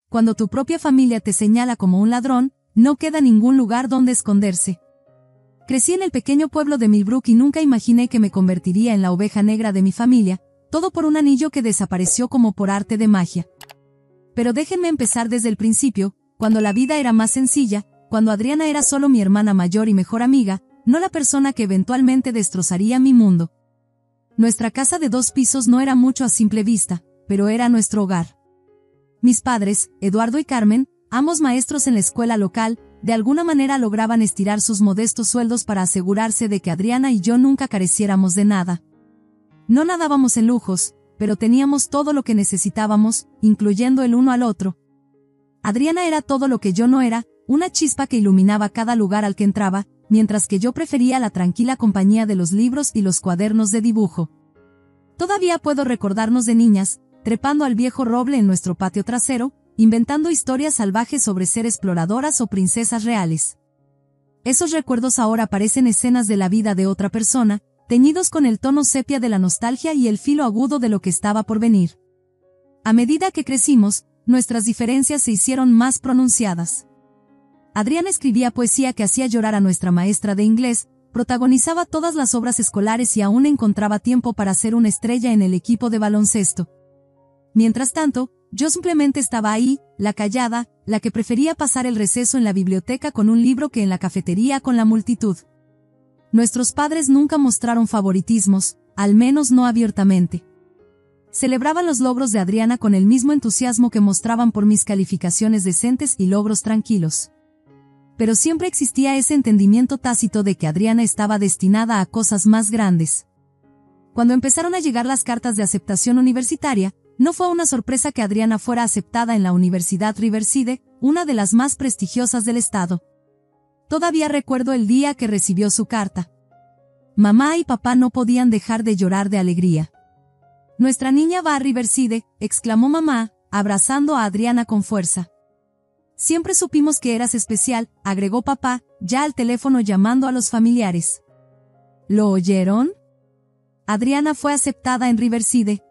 cuando tu propia familia te señala como un ladrón, no queda ningún lugar donde esconderse. Crecí en el pequeño pueblo de Millbrook y nunca imaginé que me convertiría en la oveja negra de mi familia, todo por un anillo que desapareció como por arte de magia. Pero déjenme empezar desde el principio, cuando la vida era más sencilla, cuando Adriana era solo mi hermana mayor y mejor amiga, no la persona que eventualmente destrozaría mi mundo. Nuestra casa de 2 pisos no era mucho a simple vista, pero era nuestro hogar. Mis padres, Eduardo y Carmen, ambos maestros en la escuela local, de alguna manera lograban estirar sus modestos sueldos para asegurarse de que Adriana y yo nunca careciéramos de nada. No nadábamos en lujos, pero teníamos todo lo que necesitábamos, incluyendo el uno al otro. Adriana era todo lo que yo no era, una chispa que iluminaba cada lugar al que entraba, mientras que yo prefería la tranquila compañía de los libros y los cuadernos de dibujo. Todavía puedo recordarnos de niñas, trepando al viejo roble en nuestro patio trasero, inventando historias salvajes sobre ser exploradoras o princesas reales. Esos recuerdos ahora parecen escenas de la vida de otra persona, teñidos con el tono sepia de la nostalgia y el filo agudo de lo que estaba por venir. A medida que crecimos, nuestras diferencias se hicieron más pronunciadas. Adriana escribía poesía que hacía llorar a nuestra maestra de inglés, protagonizaba todas las obras escolares y aún encontraba tiempo para ser una estrella en el equipo de baloncesto. Mientras tanto, yo simplemente estaba ahí, la callada, la que prefería pasar el receso en la biblioteca con un libro que en la cafetería con la multitud. Nuestros padres nunca mostraron favoritismos, al menos no abiertamente. Celebraban los logros de Adriana con el mismo entusiasmo que mostraban por mis calificaciones decentes y logros tranquilos. Pero siempre existía ese entendimiento tácito de que Adriana estaba destinada a cosas más grandes. Cuando empezaron a llegar las cartas de aceptación universitaria, no fue una sorpresa que Adriana fuera aceptada en la Universidad Riverside, una de las más prestigiosas del estado. Todavía recuerdo el día que recibió su carta. Mamá y papá no podían dejar de llorar de alegría. «Nuestra niña va a Riverside», exclamó mamá, abrazando a Adriana con fuerza. «Siempre supimos que eras especial», agregó papá, ya al teléfono llamando a los familiares. ¿Lo oyeron? Adriana fue aceptada en Riverside.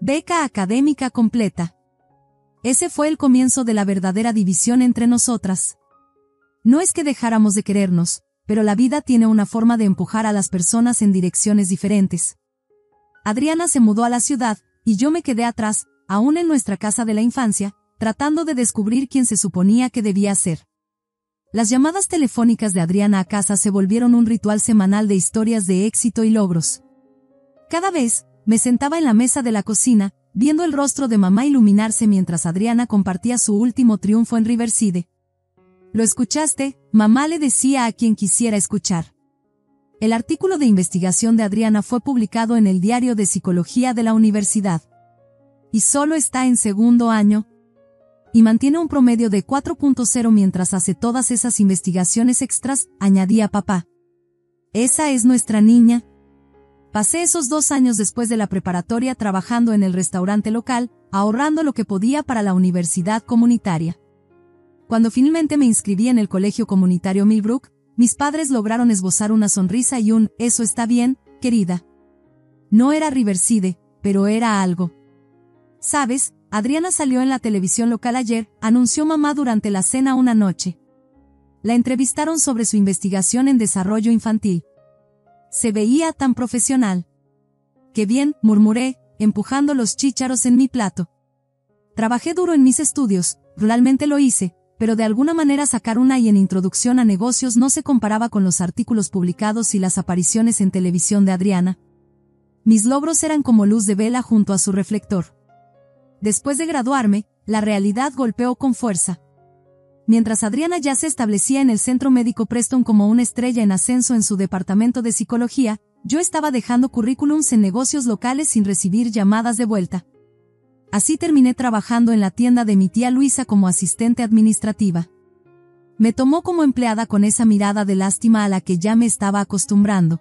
Beca académica completa. Ese fue el comienzo de la verdadera división entre nosotras. No es que dejáramos de querernos, pero la vida tiene una forma de empujar a las personas en direcciones diferentes. Adriana se mudó a la ciudad, y yo me quedé atrás, aún en nuestra casa de la infancia, tratando de descubrir quién se suponía que debía ser. Las llamadas telefónicas de Adriana a casa se volvieron un ritual semanal de historias de éxito y logros. Cada vez, me sentaba en la mesa de la cocina, viendo el rostro de mamá iluminarse mientras Adriana compartía su último triunfo en Riverside. «¿Lo escuchaste?», mamá le decía a quien quisiera escuchar. El artículo de investigación de Adriana fue publicado en el Diario de Psicología de la Universidad. Y solo está en segundo año. Y mantiene un promedio de 4.0 mientras hace todas esas investigaciones extras, añadía papá. «Esa es nuestra niña». Pasé esos 2 años después de la preparatoria trabajando en el restaurante local, ahorrando lo que podía para la universidad comunitaria. Cuando finalmente me inscribí en el colegio comunitario Millbrook, mis padres lograron esbozar una sonrisa y un «eso está bien, querida». No era Riverside, pero era algo. ¿Sabes? Adriana salió en la televisión local ayer, anunció mamá durante la cena una noche. La entrevistaron sobre su investigación en desarrollo infantil. Se veía tan profesional. «Qué bien», murmuré, empujando los chícharos en mi plato. Trabajé duro en mis estudios, realmente lo hice, pero de alguna manera sacar una I en Introducción a Negocios no se comparaba con los artículos publicados y las apariciones en televisión de Adriana. Mis logros eran como luz de vela junto a su reflector. Después de graduarme, la realidad golpeó con fuerza. Mientras Adriana ya se establecía en el Centro Médico Preston como una estrella en ascenso en su departamento de psicología, yo estaba dejando currículums en negocios locales sin recibir llamadas de vuelta. Así terminé trabajando en la tienda de mi tía Luisa como asistente administrativa. Me tomó como empleada con esa mirada de lástima a la que ya me estaba acostumbrando.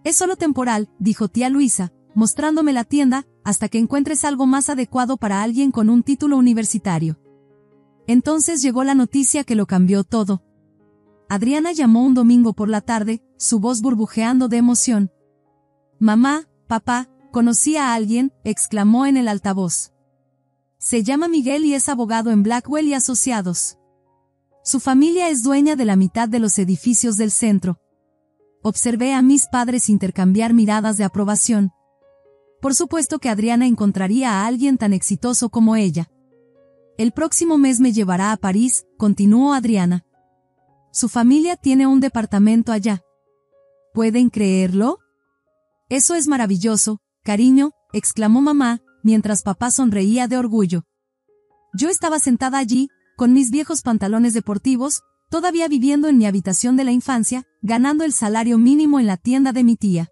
«Es solo temporal», dijo tía Luisa, mostrándome la tienda, «hasta que encuentres algo más adecuado para alguien con un título universitario». Entonces llegó la noticia que lo cambió todo. Adriana llamó un domingo por la tarde, su voz burbujeando de emoción. «Mamá, papá, conocí a alguien», exclamó en el altavoz. Se llama Miguel y es abogado en Blackwell y Asociados. Su familia es dueña de la mitad de los edificios del centro. Observé a mis padres intercambiar miradas de aprobación. Por supuesto que Adriana encontraría a alguien tan exitoso como ella. El próximo mes me llevará a París, continuó Adriana. Su familia tiene un departamento allá. ¿Pueden creerlo? Eso es maravilloso, cariño, exclamó mamá, mientras papá sonreía de orgullo. Yo estaba sentada allí, con mis viejos pantalones deportivos, todavía viviendo en mi habitación de la infancia, ganando el salario mínimo en la tienda de mi tía.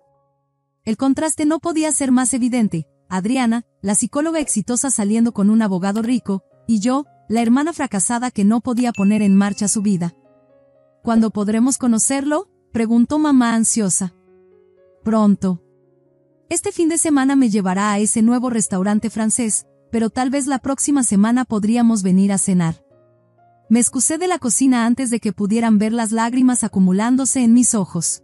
El contraste no podía ser más evidente. Adriana, la psicóloga exitosa saliendo con un abogado rico, y yo, la hermana fracasada que no podía poner en marcha su vida. ¿Cuándo podremos conocerlo?, preguntó mamá ansiosa. Pronto. Este fin de semana me llevará a ese nuevo restaurante francés, pero tal vez la próxima semana podríamos venir a cenar. Me excusé de la cocina antes de que pudieran ver las lágrimas acumulándose en mis ojos.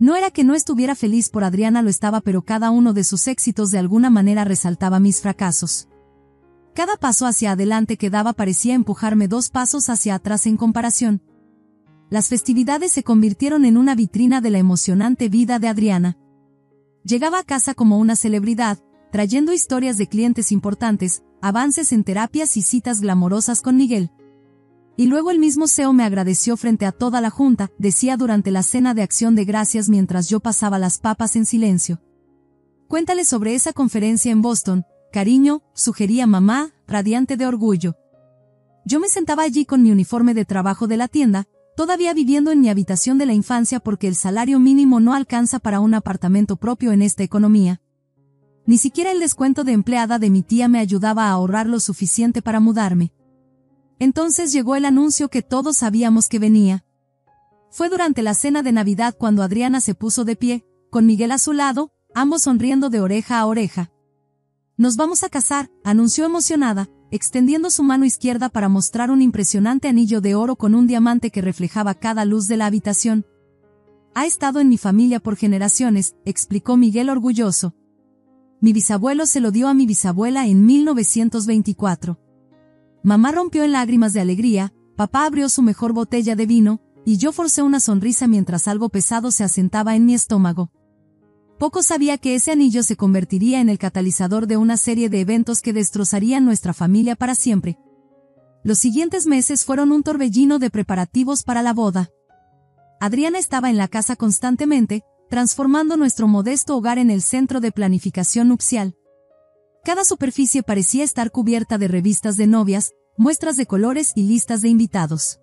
No era que no estuviera feliz por Adriana, lo estaba, pero cada uno de sus éxitos de alguna manera resaltaba mis fracasos. Cada paso hacia adelante que daba parecía empujarme 2 pasos hacia atrás en comparación. Las festividades se convirtieron en una vitrina de la emocionante vida de Adriana. Llegaba a casa como una celebridad, trayendo historias de clientes importantes, avances en terapias y citas glamorosas con Miguel. Y luego el mismo CEO me agradeció frente a toda la junta, decía durante la cena de acción de gracias mientras yo pasaba las papas en silencio. Cuéntale sobre esa conferencia en Boston, cariño, sugería mamá, radiante de orgullo. Yo me sentaba allí con mi uniforme de trabajo de la tienda, todavía viviendo en mi habitación de la infancia porque el salario mínimo no alcanza para un apartamento propio en esta economía. Ni siquiera el descuento de empleada de mi tía me ayudaba a ahorrar lo suficiente para mudarme. Entonces llegó el anuncio que todos sabíamos que venía. Fue durante la cena de Navidad cuando Adriana se puso de pie, con Miguel a su lado, ambos sonriendo de oreja a oreja. Nos vamos a casar, anunció emocionada, extendiendo su mano izquierda para mostrar un impresionante anillo de oro con un diamante que reflejaba cada luz de la habitación. Ha estado en mi familia por generaciones, explicó Miguel orgulloso. Mi bisabuelo se lo dio a mi bisabuela en 1924. Mamá rompió en lágrimas de alegría, papá abrió su mejor botella de vino, y yo forcé una sonrisa mientras algo pesado se asentaba en mi estómago. Poco sabía que ese anillo se convertiría en el catalizador de una serie de eventos que destrozarían nuestra familia para siempre. Los siguientes meses fueron un torbellino de preparativos para la boda. Adriana estaba en la casa constantemente, transformando nuestro modesto hogar en el centro de planificación nupcial. Cada superficie parecía estar cubierta de revistas de novias, muestras de colores y listas de invitados.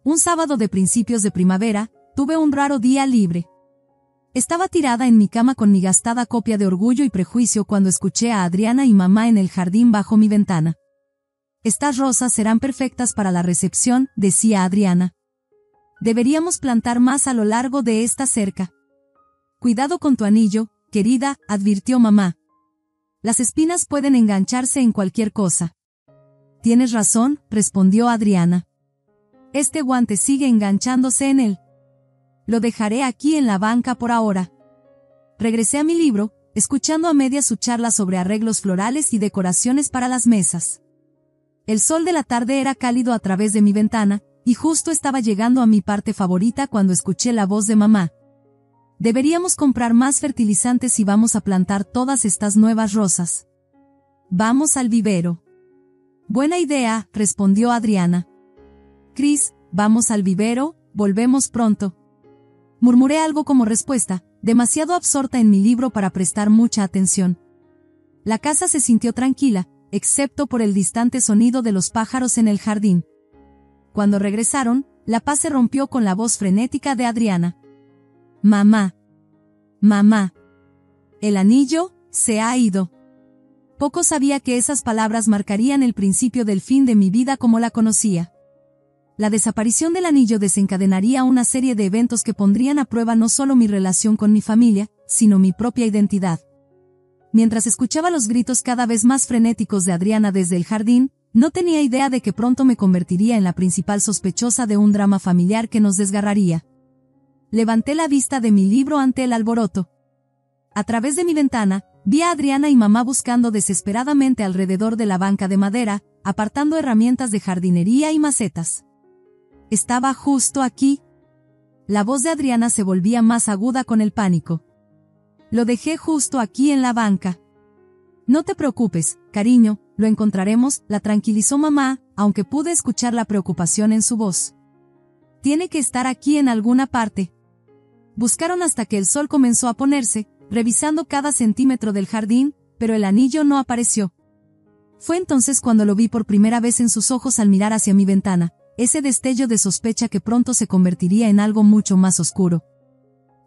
Un sábado de principios de primavera, tuve un raro día libre. Estaba tirada en mi cama con mi gastada copia de Orgullo y Prejuicio cuando escuché a Adriana y mamá en el jardín bajo mi ventana. Estas rosas serán perfectas para la recepción, decía Adriana. Deberíamos plantar más a lo largo de esta cerca. Cuidado con tu anillo, querida, advirtió mamá. Las espinas pueden engancharse en cualquier cosa. Tienes razón, respondió Adriana. Este guante sigue enganchándose en él. Lo dejaré aquí en la banca por ahora. Regresé a mi libro, escuchando a medias su charla sobre arreglos florales y decoraciones para las mesas. El sol de la tarde era cálido a través de mi ventana, y justo estaba llegando a mi parte favorita cuando escuché la voz de mamá. Deberíamos comprar más fertilizantes si vamos a plantar todas estas nuevas rosas. Vamos al vivero. Buena idea, respondió Adriana. Chris, vamos al vivero, volvemos pronto. Murmuré algo como respuesta, demasiado absorta en mi libro para prestar mucha atención. La casa se sintió tranquila, excepto por el distante sonido de los pájaros en el jardín. Cuando regresaron, la paz se rompió con la voz frenética de Adriana. Mamá. Mamá. El anillo se ha ido. Poco sabía que esas palabras marcarían el principio del fin de mi vida como la conocía. La desaparición del anillo desencadenaría una serie de eventos que pondrían a prueba no solo mi relación con mi familia, sino mi propia identidad. Mientras escuchaba los gritos cada vez más frenéticos de Adriana desde el jardín, no tenía idea de que pronto me convertiría en la principal sospechosa de un drama familiar que nos desgarraría. Levanté la vista de mi libro ante el alboroto. A través de mi ventana, vi a Adriana y mamá buscando desesperadamente alrededor de la banca de madera, apartando herramientas de jardinería y macetas. Estaba justo aquí. La voz de Adriana se volvía más aguda con el pánico. Lo dejé justo aquí en la banca. No te preocupes, cariño, lo encontraremos, la tranquilizó mamá, aunque pude escuchar la preocupación en su voz. Tiene que estar aquí en alguna parte. Buscaron hasta que el sol comenzó a ponerse, revisando cada centímetro del jardín, pero el anillo no apareció. Fue entonces cuando lo vi por primera vez en sus ojos al mirar hacia mi ventana, ese destello de sospecha que pronto se convertiría en algo mucho más oscuro.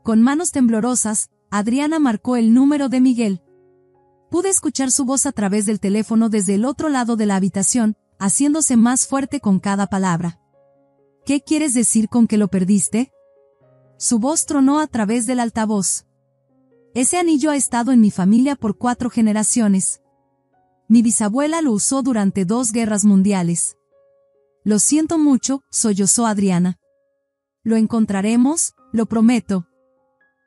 Con manos temblorosas, Adriana marcó el número de Miguel. Pude escuchar su voz a través del teléfono desde el otro lado de la habitación, haciéndose más fuerte con cada palabra. ¿Qué quieres decir con que lo perdiste? Su voz tronó a través del altavoz. Ese anillo ha estado en mi familia por 4 generaciones. Mi bisabuela lo usó durante 2 guerras mundiales. Lo siento mucho, sollozó Adriana. Lo encontraremos, lo prometo.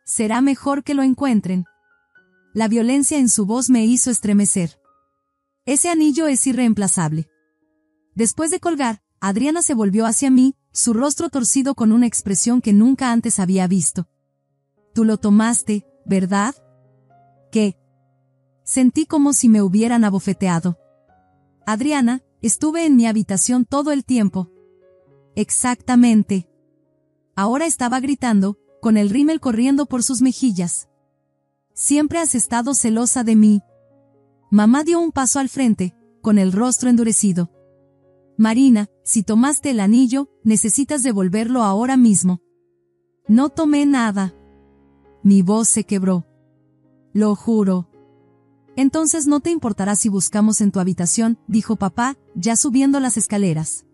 Será mejor que lo encuentren. La violencia en su voz me hizo estremecer. Ese anillo es irreemplazable. Después de colgar, Adriana se volvió hacia mí, su rostro torcido con una expresión que nunca antes había visto. Tú lo tomaste, ¿verdad? ¿Qué? Sentí como si me hubieran abofeteado. Adriana, estuve en mi habitación todo el tiempo. Exactamente. Ahora estaba gritando, con el rímel corriendo por sus mejillas. Siempre has estado celosa de mí. Mamá dio un paso al frente, con el rostro endurecido. Marina, si tomaste el anillo, necesitas devolverlo ahora mismo. No tomé nada. Mi voz se quebró. Lo juro. Entonces no te importará si buscamos en tu habitación, dijo papá, ya subiendo las escaleras.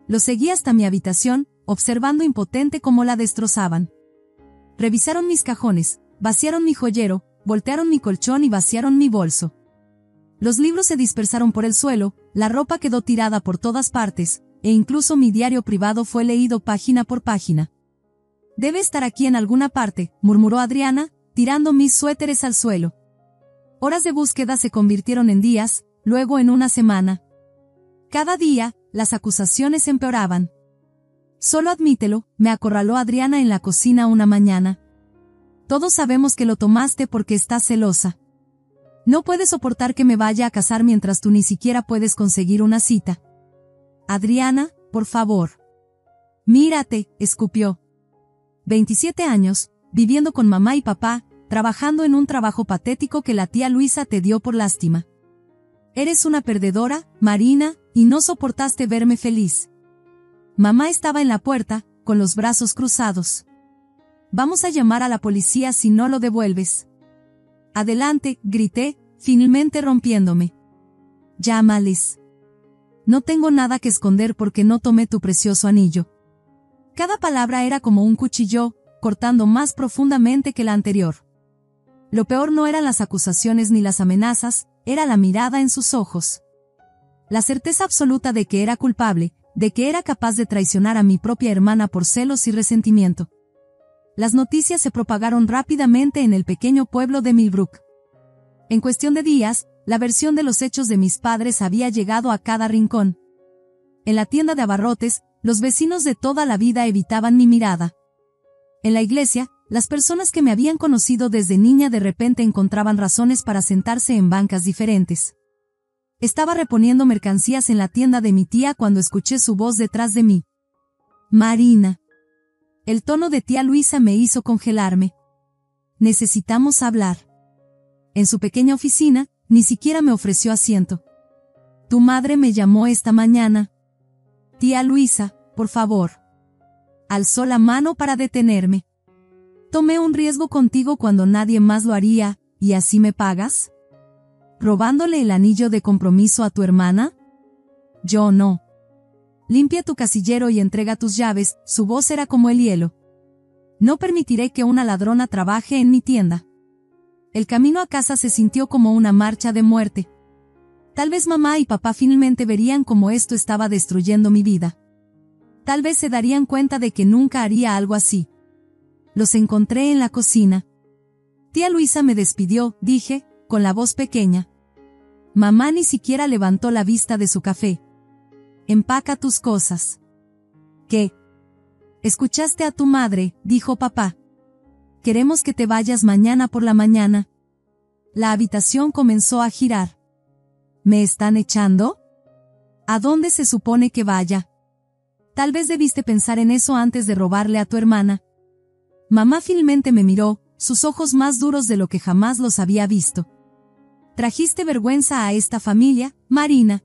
Lo seguí hasta mi habitación, observando impotente cómo la destrozaban. Revisaron mis cajones, vaciaron mi joyero, voltearon mi colchón y vaciaron mi bolso. Los libros se dispersaron por el suelo, la ropa quedó tirada por todas partes, e incluso mi diario privado fue leído página por página. Debe estar aquí en alguna parte, murmuró Adriana, tirando mis suéteres al suelo. Horas de búsqueda se convirtieron en días, luego en una semana. Cada día, las acusaciones empeoraban. Solo admítelo, me acorraló Adriana en la cocina una mañana. Todos sabemos que lo tomaste porque estás celosa. No puedes soportar que me vaya a casar mientras tú ni siquiera puedes conseguir una cita. Adriana, por favor. Mírate, escupió. 27 años, viviendo con mamá y papá, trabajando en un trabajo patético que la tía Luisa te dio por lástima. Eres una perdedora, Marina, y no soportaste verme feliz. Mamá estaba en la puerta, con los brazos cruzados. Vamos a llamar a la policía si no lo devuelves. Adelante, grité, finalmente rompiéndome. Llámales. No tengo nada que esconder porque no tomé tu precioso anillo. Cada palabra era como un cuchillo, cortando más profundamente que la anterior. Lo peor no eran las acusaciones ni las amenazas, era la mirada en sus ojos. La certeza absoluta de que era culpable, de que era capaz de traicionar a mi propia hermana por celos y resentimiento. Las noticias se propagaron rápidamente en el pequeño pueblo de Millbrook. En cuestión de días, la versión de los hechos de mis padres había llegado a cada rincón. En la tienda de abarrotes, los vecinos de toda la vida evitaban mi mirada. En la iglesia, las personas que me habían conocido desde niña de repente encontraban razones para sentarse en bancas diferentes. Estaba reponiendo mercancías en la tienda de mi tía cuando escuché su voz detrás de mí. Marina. El tono de tía Luisa me hizo congelarme. Necesitamos hablar. En su pequeña oficina, ni siquiera me ofreció asiento. Tu madre me llamó esta mañana. Tía Luisa, por favor. Alzó la mano para detenerme. Tomé un riesgo contigo cuando nadie más lo haría, ¿y así me pagas? ¿Robándole el anillo de compromiso a tu hermana? Yo no. Limpia tu casillero y entrega tus llaves, su voz era como el hielo. No permitiré que una ladrona trabaje en mi tienda. El camino a casa se sintió como una marcha de muerte. Tal vez mamá y papá finalmente verían cómo esto estaba destruyendo mi vida. Tal vez se darían cuenta de que nunca haría algo así. Los encontré en la cocina. Tía Luisa me despidió, dije, con la voz pequeña. Mamá ni siquiera levantó la vista de su café. Empaca tus cosas. ¿Qué? Escuchaste a tu madre, dijo papá. Queremos que te vayas mañana por la mañana. La habitación comenzó a girar. ¿Me están echando? ¿A dónde se supone que vaya? Tal vez debiste pensar en eso antes de robarle a tu hermana. Mamá finalmente me miró, sus ojos más duros de lo que jamás los había visto. Trajiste vergüenza a esta familia, Marina.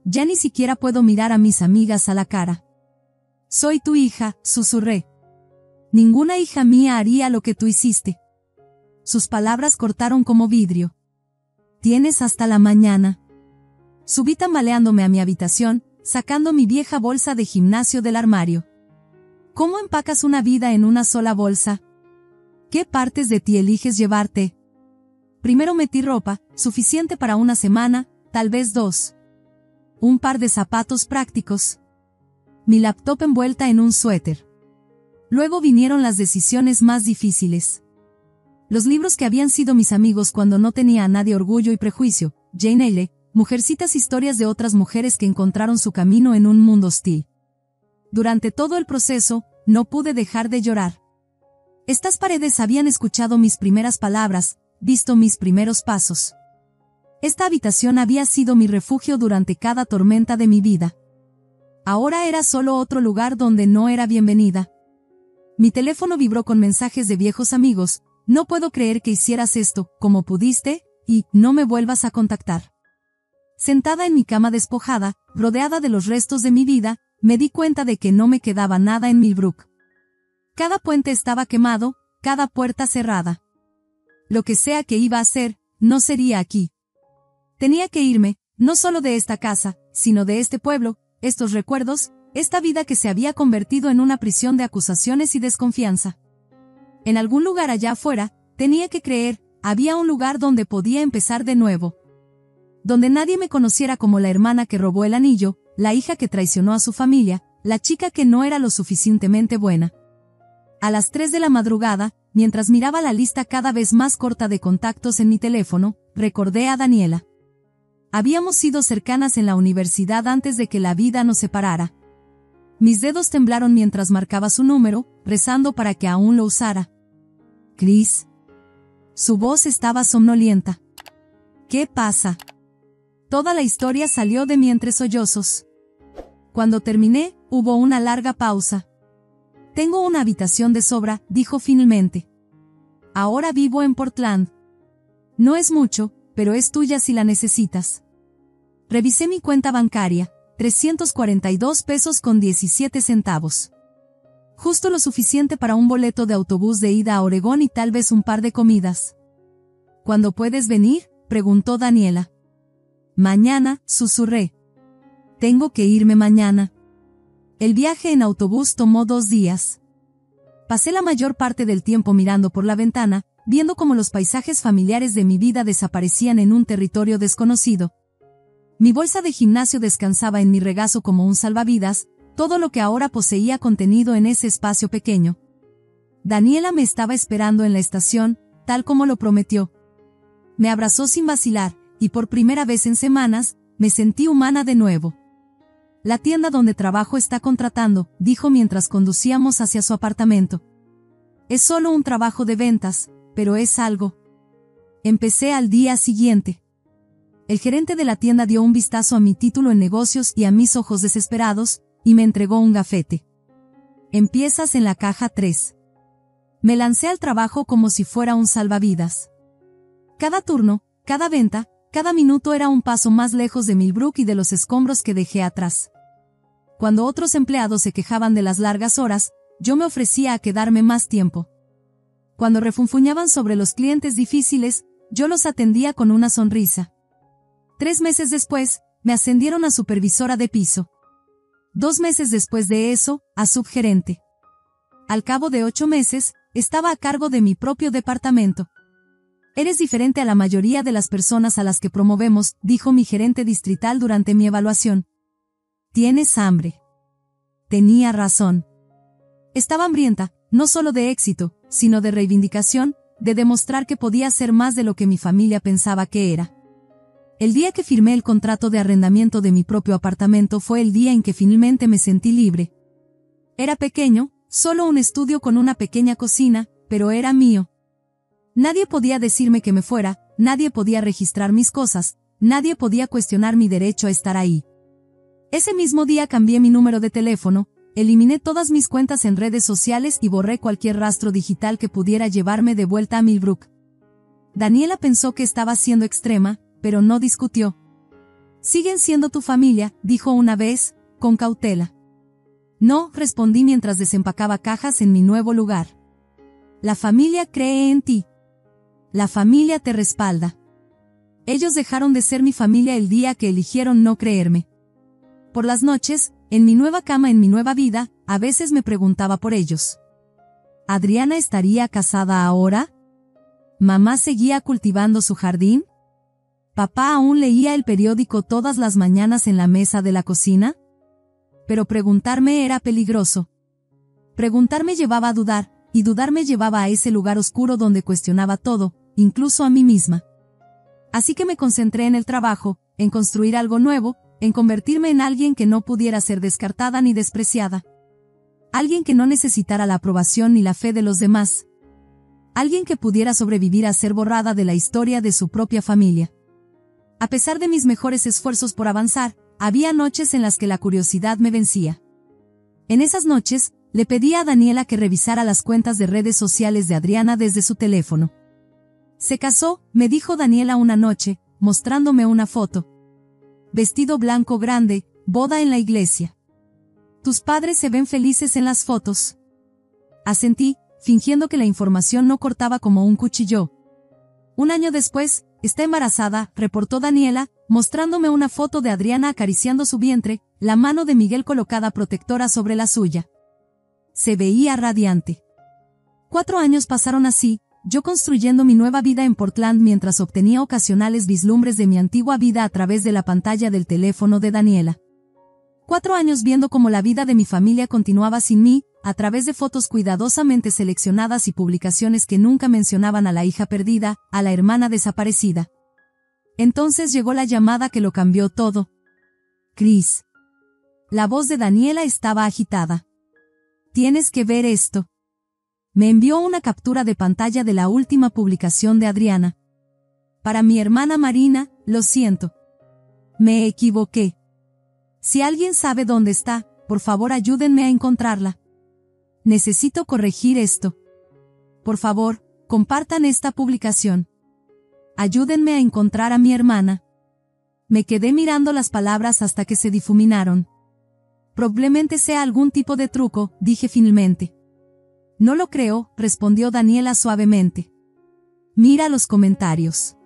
Ya ni siquiera puedo mirar a mis amigas a la cara. Soy tu hija, susurré. Ninguna hija mía haría lo que tú hiciste. Sus palabras cortaron como vidrio. Tienes hasta la mañana. Subí tambaleándome a mi habitación, sacando mi vieja bolsa de gimnasio del armario. ¿Cómo empacas una vida en una sola bolsa? ¿Qué partes de ti eliges llevarte? Primero metí ropa, suficiente para una semana, tal vez 2. Un par de zapatos prácticos. Mi laptop envuelta en un suéter. Luego vinieron las decisiones más difíciles. Los libros que habían sido mis amigos cuando no tenía a nadie Orgullo y Prejuicio, Jane Eyre, Mujercitas, historias de otras mujeres que encontraron su camino en un mundo hostil. Durante todo el proceso, no pude dejar de llorar. Estas paredes habían escuchado mis primeras palabras, visto mis primeros pasos. Esta habitación había sido mi refugio durante cada tormenta de mi vida. Ahora era solo otro lugar donde no era bienvenida. Mi teléfono vibró con mensajes de viejos amigos. No puedo creer que hicieras esto, como pudiste, y no me vuelvas a contactar. Sentada en mi cama despojada, rodeada de los restos de mi vida, me di cuenta de que no me quedaba nada en Millbrook. Cada puente estaba quemado, cada puerta cerrada. Lo que sea que iba a hacer, no sería aquí. Tenía que irme, no solo de esta casa, sino de este pueblo, estos recuerdos, esta vida que se había convertido en una prisión de acusaciones y desconfianza. En algún lugar allá afuera, tenía que creer, había un lugar donde podía empezar de nuevo. Donde nadie me conociera como la hermana que robó el anillo, la hija que traicionó a su familia, la chica que no era lo suficientemente buena. A las 3 de la madrugada, mientras miraba la lista cada vez más corta de contactos en mi teléfono, recordé a Daniela. Habíamos sido cercanas en la universidad antes de que la vida nos separara. Mis dedos temblaron mientras marcaba su número, rezando para que aún lo usara. Chris. Su voz estaba somnolienta. ¿Qué pasa? Toda la historia salió de mí entre sollozos. Cuando terminé, hubo una larga pausa. Tengo una habitación de sobra, dijo finalmente. Ahora vivo en Portland. No es mucho, pero es tuya si la necesitas. Revisé mi cuenta bancaria, 342 pesos con 17 centavos. Justo lo suficiente para un boleto de autobús de ida a Oregón y tal vez un par de comidas. ¿Cuándo puedes venir?, preguntó Daniela. Mañana, susurré. Tengo que irme mañana. El viaje en autobús tomó 2 días. Pasé la mayor parte del tiempo mirando por la ventana, viendo cómo los paisajes familiares de mi vida desaparecían en un territorio desconocido. Mi bolsa de gimnasio descansaba en mi regazo como un salvavidas, todo lo que ahora poseía contenido en ese espacio pequeño. Daniela me estaba esperando en la estación, tal como lo prometió. Me abrazó sin vacilar, y por primera vez en semanas, me sentí humana de nuevo. La tienda donde trabajo está contratando, dijo mientras conducíamos hacia su apartamento. Es solo un trabajo de ventas, pero es algo. Empecé al día siguiente. El gerente de la tienda dio un vistazo a mi título en negocios y a mis ojos desesperados, y me entregó un gafete. Empiezas en la caja 3. Me lancé al trabajo como si fuera un salvavidas. Cada turno, cada venta, cada minuto era un paso más lejos de Millbrook y de los escombros que dejé atrás. Cuando otros empleados se quejaban de las largas horas, yo me ofrecía a quedarme más tiempo. Cuando refunfuñaban sobre los clientes difíciles, yo los atendía con una sonrisa. 3 meses después, me ascendieron a supervisora de piso. 2 meses después de eso, a subgerente. Al cabo de 8 meses, estaba a cargo de mi propio departamento. Eres diferente a la mayoría de las personas a las que promovemos, dijo mi gerente distrital durante mi evaluación. Tienes hambre. Tenía razón. Estaba hambrienta, no solo de éxito, sino de reivindicación, de demostrar que podía ser más de lo que mi familia pensaba que era. El día que firmé el contrato de arrendamiento de mi propio apartamento fue el día en que finalmente me sentí libre. Era pequeño, solo un estudio con una pequeña cocina, pero era mío. Nadie podía decirme que me fuera, nadie podía registrar mis cosas, nadie podía cuestionar mi derecho a estar ahí. Ese mismo día cambié mi número de teléfono, eliminé todas mis cuentas en redes sociales y borré cualquier rastro digital que pudiera llevarme de vuelta a Millbrook. Daniela pensó que estaba siendo extrema, pero no discutió. «Siguen siendo tu familia», dijo una vez, con cautela. «No», respondí mientras desempacaba cajas en mi nuevo lugar. «La familia cree en ti. La familia te respalda. Ellos dejaron de ser mi familia el día que eligieron no creerme. Por las noches, en mi nueva cama, en mi nueva vida, a veces me preguntaba por ellos. ¿Adriana estaría casada ahora? ¿Mamá seguía cultivando su jardín? ¿Papá aún leía el periódico todas las mañanas en la mesa de la cocina? Pero preguntarme era peligroso. Preguntar me llevaba a dudar, y dudar me llevaba a ese lugar oscuro donde cuestionaba todo, incluso a mí misma. Así que me concentré en el trabajo, en construir algo nuevo, en convertirme en alguien que no pudiera ser descartada ni despreciada. Alguien que no necesitara la aprobación ni la fe de los demás. Alguien que pudiera sobrevivir a ser borrada de la historia de su propia familia. A pesar de mis mejores esfuerzos por avanzar, había noches en las que la curiosidad me vencía. En esas noches, le pedí a Daniela que revisara las cuentas de redes sociales de Adriana desde su teléfono. Se casó, me dijo Daniela una noche, mostrándome una foto. Vestido blanco grande, boda en la iglesia. Tus padres se ven felices en las fotos. Asentí, fingiendo que la información no cortaba como un cuchillo. Un año después, está embarazada, reportó Daniela, mostrándome una foto de Adriana acariciando su vientre, la mano de Miguel colocada protectora sobre la suya. Se veía radiante. 4 años pasaron así, yo construyendo mi nueva vida en Portland mientras obtenía ocasionales vislumbres de mi antigua vida a través de la pantalla del teléfono de Daniela. 4 años viendo cómo la vida de mi familia continuaba sin mí, a través de fotos cuidadosamente seleccionadas y publicaciones que nunca mencionaban a la hija perdida, a la hermana desaparecida. Entonces llegó la llamada que lo cambió todo. Chris. La voz de Daniela estaba agitada. Tienes que ver esto. Me envió una captura de pantalla de la última publicación de Adriana. Para mi hermana Marina, lo siento. Me equivoqué. Si alguien sabe dónde está, por favor ayúdenme a encontrarla. Necesito corregir esto. Por favor, compartan esta publicación. Ayúdenme a encontrar a mi hermana. Me quedé mirando las palabras hasta que se difuminaron. Probablemente sea algún tipo de truco, dije finalmente. No lo creo, respondió Daniela suavemente. Mira los comentarios.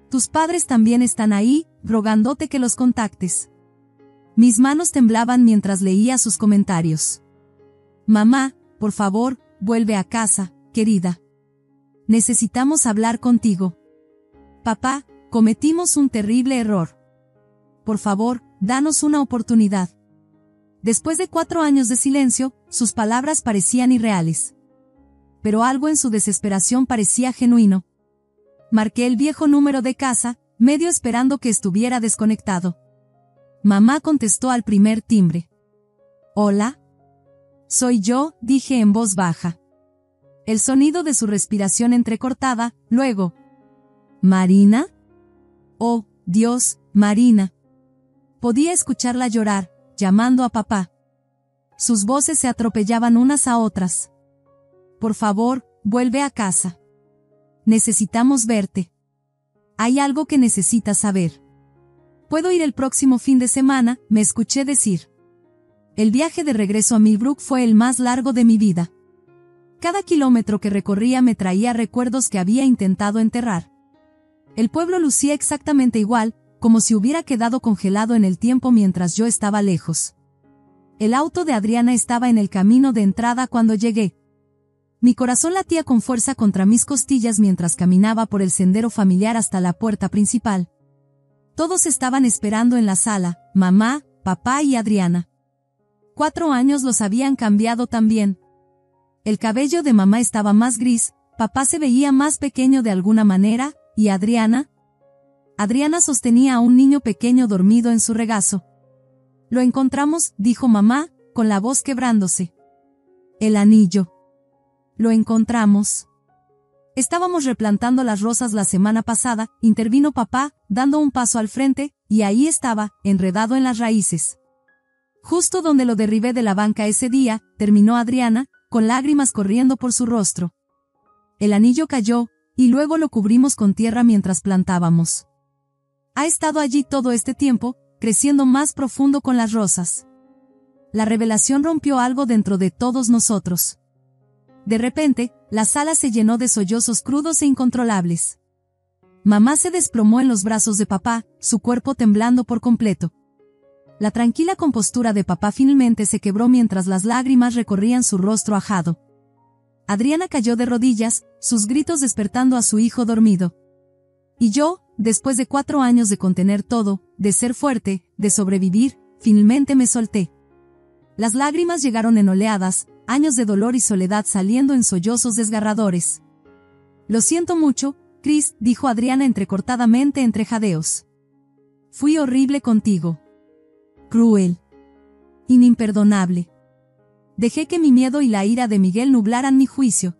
Tus padres también están ahí, rogándote que los contactes. Mis manos temblaban mientras leía sus comentarios. Mamá, por favor, vuelve a casa, querida. Necesitamos hablar contigo. Papá, cometimos un terrible error. Por favor, danos una oportunidad. Después de 4 años de silencio, sus palabras parecían irreales. Pero algo en su desesperación parecía genuino. Marqué el viejo número de casa, medio esperando que estuviera desconectado. Mamá contestó al primer timbre. «Hola. Soy yo», dije en voz baja. El sonido de su respiración entrecortada, luego. «¿Marina? Oh, Dios, Marina». Podía escucharla llorar, llamando a papá. Sus voces se atropellaban unas a otras. «Por favor, vuelve a casa. Necesitamos verte. Hay algo que necesitas saber». «Puedo ir el próximo fin de semana», me escuché decir. El viaje de regreso a Millbrook fue el más largo de mi vida. Cada kilómetro que recorría me traía recuerdos que había intentado enterrar. El pueblo lucía exactamente igual, como si hubiera quedado congelado en el tiempo mientras yo estaba lejos. El auto de Adriana estaba en el camino de entrada cuando llegué. Mi corazón latía con fuerza contra mis costillas mientras caminaba por el sendero familiar hasta la puerta principal. Todos estaban esperando en la sala, mamá, papá y Adriana. 4 años los habían cambiado también. El cabello de mamá estaba más gris, papá se veía más pequeño de alguna manera, ¿y Adriana? Adriana sostenía a un niño pequeño dormido en su regazo. Lo encontramos, dijo mamá, con la voz quebrándose. El anillo. Lo encontramos. Estábamos replantando las rosas la semana pasada, intervino papá, dando un paso al frente, y ahí estaba, enredado en las raíces. Justo donde lo derribé de la banca ese día, terminó Adriana, con lágrimas corriendo por su rostro. El anillo cayó, y luego lo cubrimos con tierra mientras plantábamos. Ha estado allí todo este tiempo, creciendo más profundo con las rosas. La revelación rompió algo dentro de todos nosotros. De repente, la sala se llenó de sollozos crudos e incontrolables. Mamá se desplomó en los brazos de papá, su cuerpo temblando por completo. La tranquila compostura de papá finalmente se quebró mientras las lágrimas recorrían su rostro ajado. Adriana cayó de rodillas, sus gritos despertando a su hijo dormido. Y yo, después de 4 años de contener todo, de ser fuerte, de sobrevivir, finalmente me solté. Las lágrimas llegaron en oleadas, años de dolor y soledad saliendo en sollozos desgarradores. Lo siento mucho, Chris, dijo Adriana entrecortadamente entre jadeos. Fui horrible contigo. Cruel. Inimperdonable. Dejé que mi miedo y la ira de Miguel nublaran mi juicio.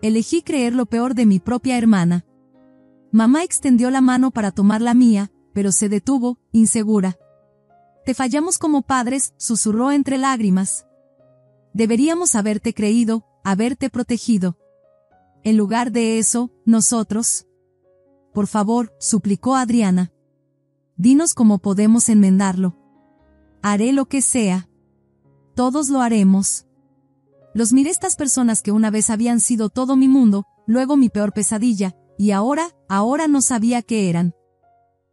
Elegí creer lo peor de mi propia hermana. Mamá extendió la mano para tomar la mía, pero se detuvo, insegura. Te fallamos como padres, susurró entre lágrimas. Deberíamos haberte creído, haberte protegido. En lugar de eso, nosotros. Por favor, suplicó Adriana. Dinos cómo podemos enmendarlo. Haré lo que sea. Todos lo haremos. Los miré, estas personas que una vez habían sido todo mi mundo, luego mi peor pesadilla, y ahora no sabía qué eran.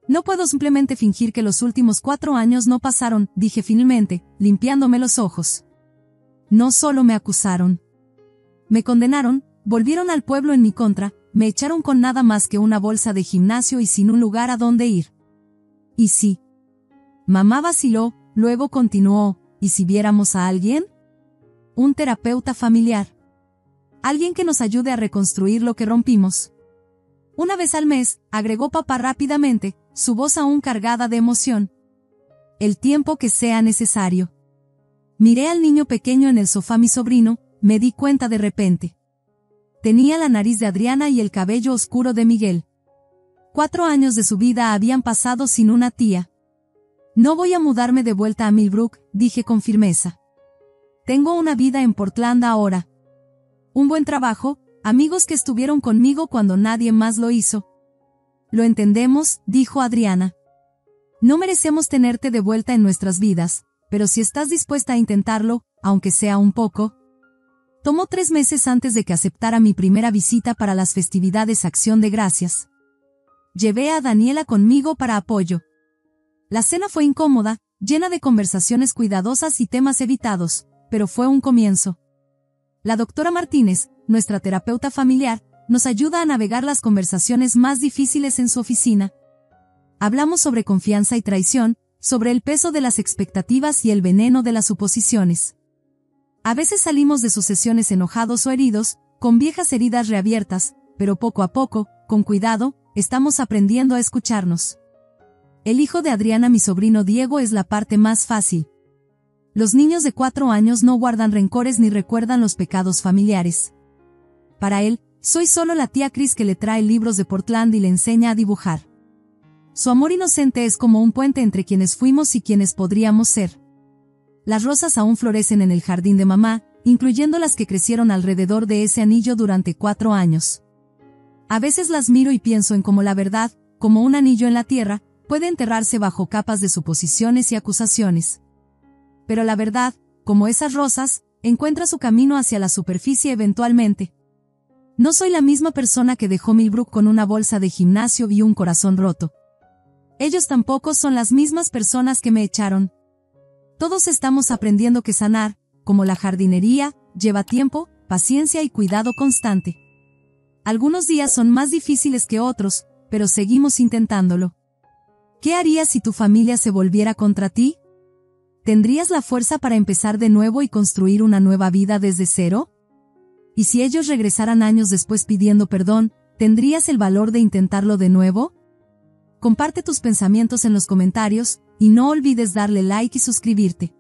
No puedo simplemente fingir que los últimos 4 años no pasaron, dije finalmente, limpiándome los ojos. No solo me acusaron. Me condenaron, volvieron al pueblo en mi contra, me echaron con nada más que una bolsa de gimnasio y sin un lugar a donde ir. ¿Y sí? Mamá vaciló, luego continuó, ¿y si viéramos a alguien? Un terapeuta familiar. Alguien que nos ayude a reconstruir lo que rompimos. Una vez al mes, agregó papá rápidamente, su voz aún cargada de emoción. El tiempo que sea necesario. Miré al niño pequeño en el sofá, mi sobrino, me di cuenta de repente. Tenía la nariz de Adriana y el cabello oscuro de Miguel. 4 años de su vida habían pasado sin una tía. No voy a mudarme de vuelta a Millbrook, dije con firmeza. Tengo una vida en Portland ahora. Un buen trabajo, amigos que estuvieron conmigo cuando nadie más lo hizo. Lo entendemos, dijo Adriana. No merecemos tenerte de vuelta en nuestras vidas, pero si estás dispuesta a intentarlo, aunque sea un poco. Tomó 3 meses antes de que aceptara mi primera visita para las festividades Acción de Gracias. Llevé a Daniela conmigo para apoyo. La cena fue incómoda, llena de conversaciones cuidadosas y temas evitados, pero fue un comienzo. La doctora Martínez, nuestra terapeuta familiar, nos ayuda a navegar las conversaciones más difíciles en su oficina. Hablamos sobre confianza y traición, sobre el peso de las expectativas y el veneno de las suposiciones. A veces salimos de sus sesiones enojados o heridos, con viejas heridas reabiertas, pero poco a poco, con cuidado, estamos aprendiendo a escucharnos. El hijo de Adriana, mi sobrino Diego, es la parte más fácil. Los niños de 4 años no guardan rencores ni recuerdan los pecados familiares. Para él, soy solo la tía Chris que le trae libros de Portland y le enseña a dibujar. Su amor inocente es como un puente entre quienes fuimos y quienes podríamos ser. Las rosas aún florecen en el jardín de mamá, incluyendo las que crecieron alrededor de ese anillo durante 4 años. A veces las miro y pienso en cómo la verdad, como un anillo en la tierra, puede enterrarse bajo capas de suposiciones y acusaciones. Pero la verdad, como esas rosas, encuentra su camino hacia la superficie eventualmente. No soy la misma persona que dejó Millbrook con una bolsa de gimnasio y un corazón roto. Ellos tampoco son las mismas personas que me echaron. Todos estamos aprendiendo que sanar, como la jardinería, lleva tiempo, paciencia y cuidado constante. Algunos días son más difíciles que otros, pero seguimos intentándolo. ¿Qué harías si tu familia se volviera contra ti? ¿Tendrías la fuerza para empezar de nuevo y construir una nueva vida desde cero? ¿Y si ellos regresaran años después pidiendo perdón, tendrías el valor de intentarlo de nuevo? Comparte tus pensamientos en los comentarios, y no olvides darle like y suscribirte.